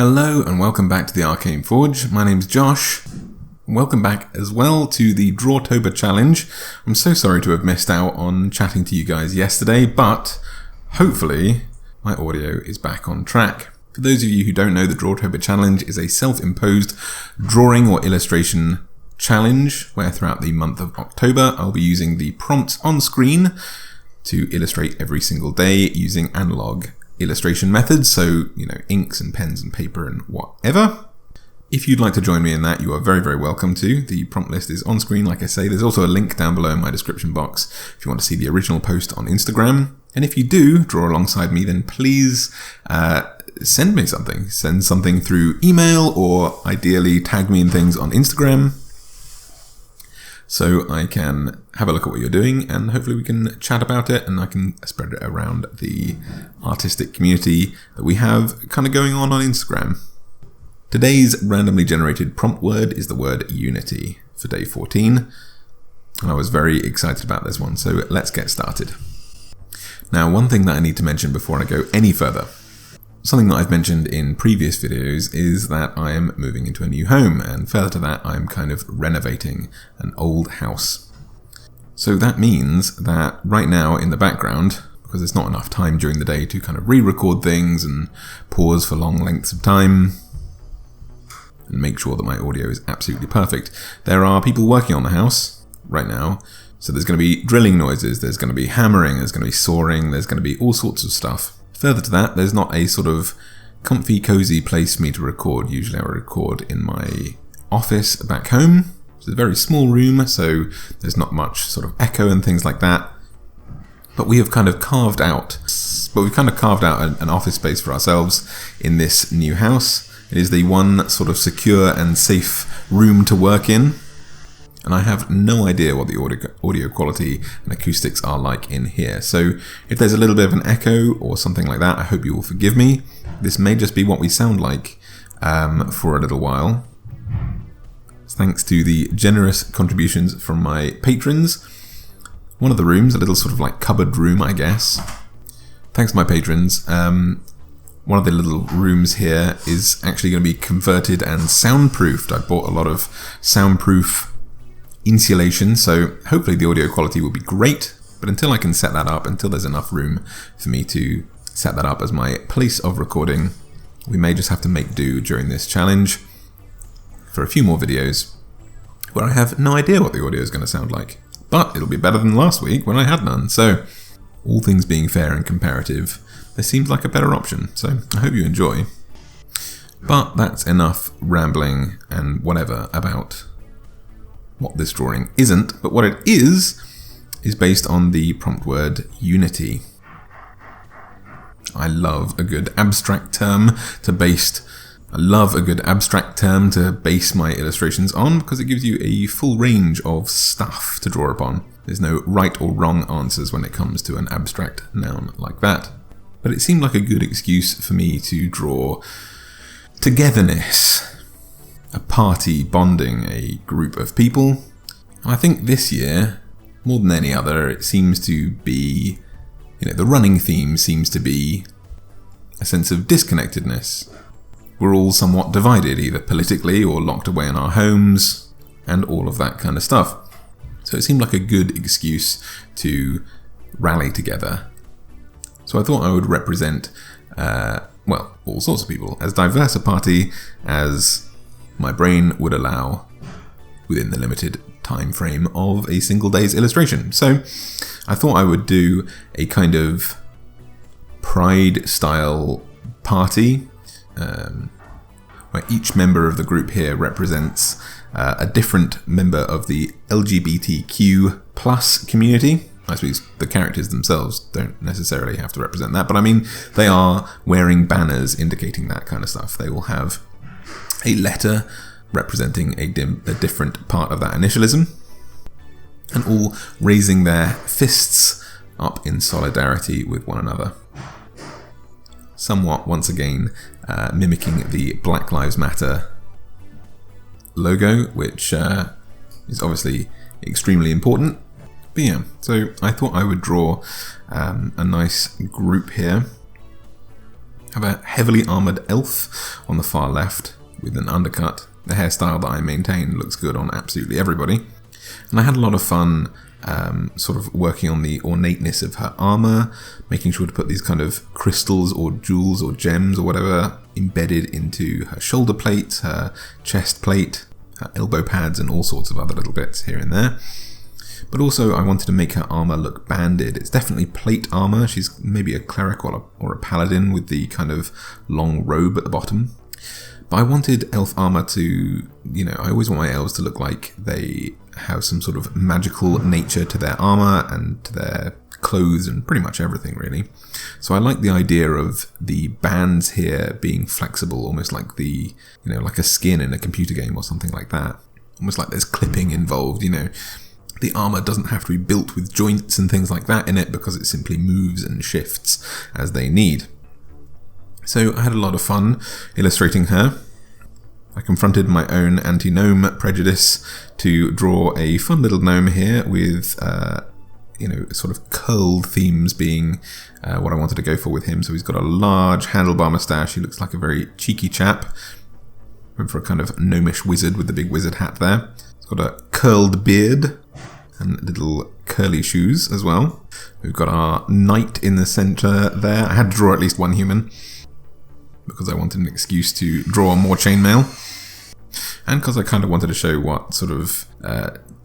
Hello and welcome back to the Arcane Forge. My name's Josh. Welcome back as well to the Drawtober challenge. I'm so sorry to have missed out on chatting to you guys yesterday, but hopefully my audio is back on track. For those of you who don't know, the Drawtober challenge is a self-imposed drawing or illustration challenge where throughout the month of October I'll be using the prompts on screen to illustrate every single day using analog illustration methods, so inks and pens and paper and whatever. If you'd like to join me in that, you are very welcome to. The prompt list is on screen, like I say. There's also a link down below in my description box if you want to see the original post on Instagram. And if you do draw alongside me, then please send me something. Send something through email or ideally tag me in things on Instagram so I can have a look at what you're doing and hopefully we can chat about it and I can spread it around the artistic community that we have kind of going on Instagram. Today's randomly generated prompt word is the word unity for day 14. And I was very excited about this one, so let's get started. Now, one thing that I need to mention before I go any further, something that I've mentioned in previous videos is that I am moving into a new home, and further to that, I'm kind of renovating an old house. So that means that right now in the background, because there's not enough time during the day to kind of re-record things and pause for long lengths of time and make sure that my audio is absolutely perfect, there are people working on the house right now. So there's going to be drilling noises, there's going to be hammering, there's going to be sawing, there's going to be all sorts of stuff. Further to that, there's not a sort of comfy, cozy place for me to record. Usually I record in my office back home. It's a very small room, so there's not much sort of echo and things like that. But we have kind of carved out an office space for ourselves in this new house. It is the one sort of secure and safe room to work in. And I have no idea what the audio quality and acoustics are like in here. So if there's a little bit of an echo or something like that, I hope you will forgive me. This may just be what we sound like for a little while. Thanks to the generous contributions from my patrons. One of the rooms, a little sort of like cupboard room, I guess. Thanks to my patrons. One of the little rooms here is actually going to be converted and soundproofed. I bought a lot of soundproof insulation, so hopefully the audio quality will be great, but until I can set that up, until there's enough room for me to set that up as my place of recording, we may just have to make do during this challenge for a few more videos where I have no idea what the audio is going to sound like. But it'll be better than last week when I had none, so all things being fair and comparative, this seems like a better option, so I hope you enjoy. But that's enough rambling and whatever about what this drawing isn't, but what it is based on the prompt word unity. I love a good abstract term to base my illustrations on because it gives you a full range of stuff to draw upon. There's no right or wrong answers when it comes to an abstract noun like that. But it seemed like a good excuse for me to draw togetherness, a party bonding, a group of people. And I think this year, more than any other, it seems to be, the running theme seems to be a sense of disconnectedness. We're all somewhat divided, either politically or locked away in our homes, and all of that kind of stuff. So it seemed like a good excuse to rally together. So I thought I would represent, all sorts of people, as diverse a party as my brain would allow within the limited time frame of a single day's illustration. So I thought I would do a kind of pride style party where each member of the group here represents a different member of the LGBTQ plus community. I suppose the characters themselves don't necessarily have to represent that, but I mean they are wearing banners indicating that kind of stuff. They will have a letter representing a different part of that initialism, and all raising their fists up in solidarity with one another. Somewhat, once again, mimicking the Black Lives Matter logo, which is obviously extremely important. But yeah, so I thought I would draw a nice group here I have a heavily armoured elf on the far left with an undercut. The hairstyle that I maintain looks good on absolutely everybody. And I had a lot of fun sort of working on the ornateness of her armour, making sure to put these kind of crystals or jewels or gems or whatever embedded into her shoulder plate, her chest plate, her elbow pads, and all sorts of other little bits here and there. But also I wanted to make her armour look banded. It's definitely plate armour. She's maybe a cleric or a paladin with the kind of long robe at the bottom. But I wanted elf armour to, I always want my elves to look like they have some sort of magical nature to their armour and to their clothes and pretty much everything, really. So I like the idea of the bands here being flexible, almost like like a skin in a computer game or something like that. Almost like there's clipping involved, The armour doesn't have to be built with joints and things like that in it because it simply moves and shifts as they need. So I had a lot of fun illustrating her. I confronted my own anti-gnome prejudice to draw a fun little gnome here with, sort of curled themes being what I wanted to go for with him. So he's got a large handlebar moustache. He looks like a very cheeky chap. Went for a kind of gnomish wizard with the big wizard hat there. He's got a curled beard and little curly shoes as well. We've got our knight in the centre there. I had to draw at least one human because I wanted an excuse to draw more chainmail. And because I kind of wanted to show what sort of,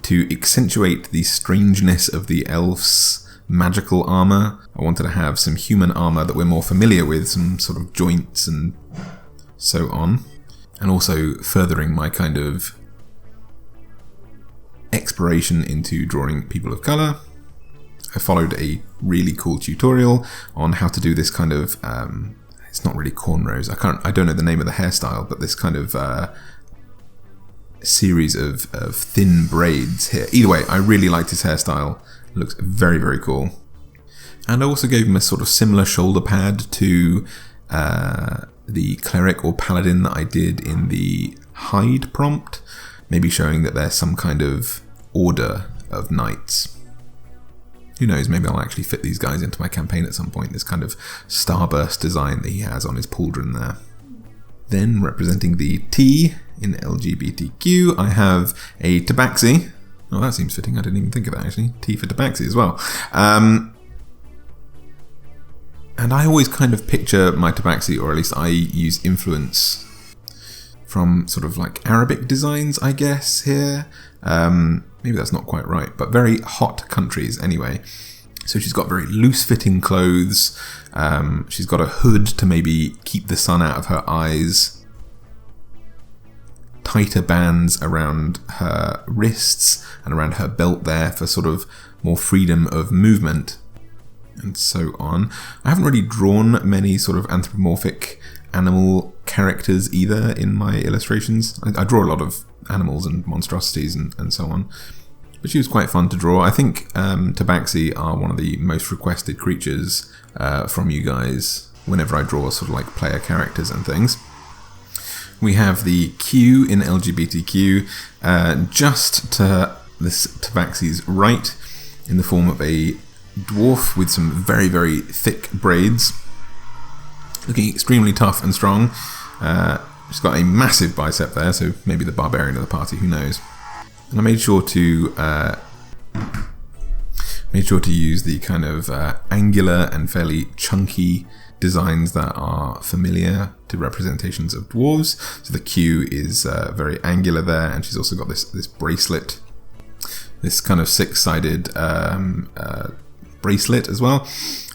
to accentuate the strangeness of the elf's magical armour, I wanted to have some human armour that we're more familiar with, some sort of joints and so on. And also furthering my kind of exploration into drawing people of colour. I followed a really cool tutorial on how to do this kind of, it's not really cornrows, I don't know the name of the hairstyle, but this kind of series of thin braids here. Either way, I really liked his hairstyle. It looks very, very cool. And I also gave him a sort of similar shoulder pad to the cleric or paladin that I did in the hide prompt, maybe showing that there's some kind of order of knights. Who knows, maybe I'll actually fit these guys into my campaign at some point, this kind of starburst design that he has on his pauldron there. Then, representing the T in LGBTQ, I have a tabaxi. Oh, that seems fitting, I didn't even think of that actually. T for tabaxi as well. And I always kind of picture my tabaxi, or at least I use influence from sort of like Arabic designs, I guess, here. Maybe that's not quite right, but very hot countries anyway. So she's got very loose-fitting clothes. She's got a hood to maybe keep the sun out of her eyes. Tighter bands around her wrists and around her belt there for sort of more freedom of movement, and so on. I haven't really drawn many sort of anthropomorphic animal characters either in my illustrations. I draw a lot of animals and monstrosities and so on. But she was quite fun to draw. I think tabaxi are one of the most requested creatures from you guys whenever I draw sort of like player characters and things. We have the Q in LGBTQ just to this tabaxi's right in the form of a dwarf with some very, very thick braids, looking extremely tough and strong. She's got a massive bicep there, so maybe the barbarian of the party, who knows. And I made sure to use the kind of angular and fairly chunky designs that are familiar to representations of dwarves. So the Q is very angular there, and she's also got this bracelet, this kind of six-sided bracelet as well.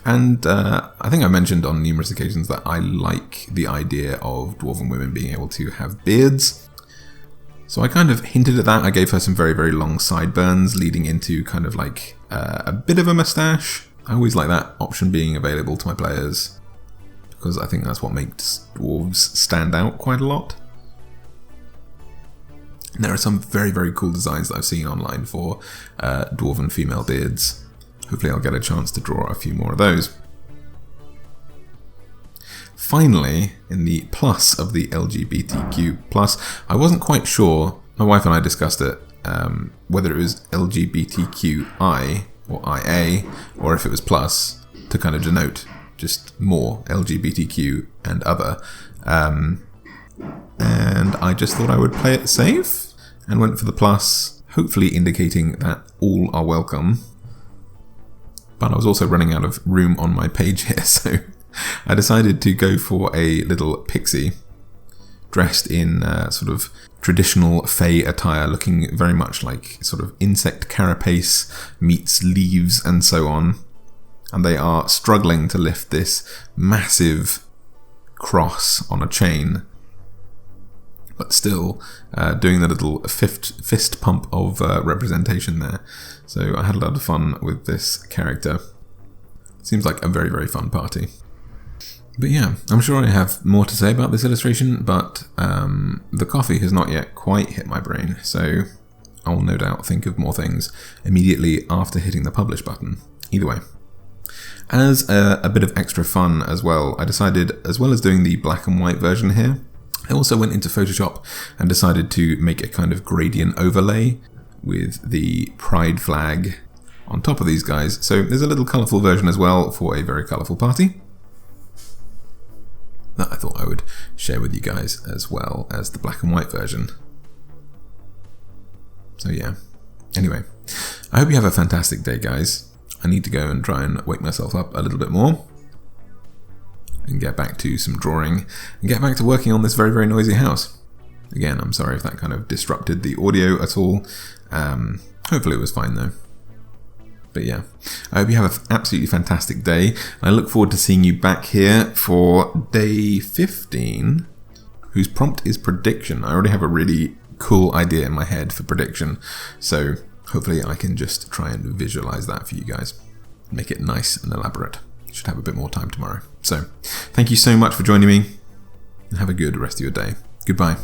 And I think I mentioned on numerous occasions that I like the idea of dwarven women being able to have beards. So I kind of hinted at that. I gave her some very, very long sideburns leading into kind of like a bit of a moustache. I always like that option being available to my players because I think that's what makes dwarves stand out quite a lot. And there are some very, very cool designs that I've seen online for dwarven female beards. Hopefully I'll get a chance to draw a few more of those. Finally, in the plus of the LGBTQ+, I wasn't quite sure, my wife and I discussed it, whether it was LGBTQI or IA, or if it was plus, to kind of denote just more LGBTQ and other. And I just thought I would play it safe and went for the plus, hopefully indicating that all are welcome. But I was also running out of room on my page here, so I decided to go for a little pixie dressed in sort of traditional Fey attire, looking very much like sort of insect carapace meets leaves and so on. And they are struggling to lift this massive cross on a chain, but still doing the little fist pump of representation there. So I had a lot of fun with this character. Seems like a very, very fun party. But yeah, I'm sure I have more to say about this illustration, but the coffee has not yet quite hit my brain, so I'll no doubt think of more things immediately after hitting the publish button. Either way. As a bit of extra fun as well, I decided, as well as doing the black and white version here, I also went into Photoshop and decided to make a kind of gradient overlay with the pride flag on top of these guys. So there's a little colourful version as well for a very colourful party that I thought I would share with you guys, as well as the black and white version. So yeah. Anyway, I hope you have a fantastic day, guys. I need to go and try and wake myself up a little bit more and get back to some drawing and get back to working on this very, very noisy house. Again, I'm sorry if that kind of disrupted the audio at all. Hopefully it was fine though. But yeah, I hope you have an absolutely fantastic day. I look forward to seeing you back here for day 15, whose prompt is prediction. I already have a really cool idea in my head for prediction, so hopefully I can just try and visualize that for you guys. Make it nice and elaborate. Should have a bit more time tomorrow. So, thank you so much for joining me, and have a good rest of your day. Goodbye.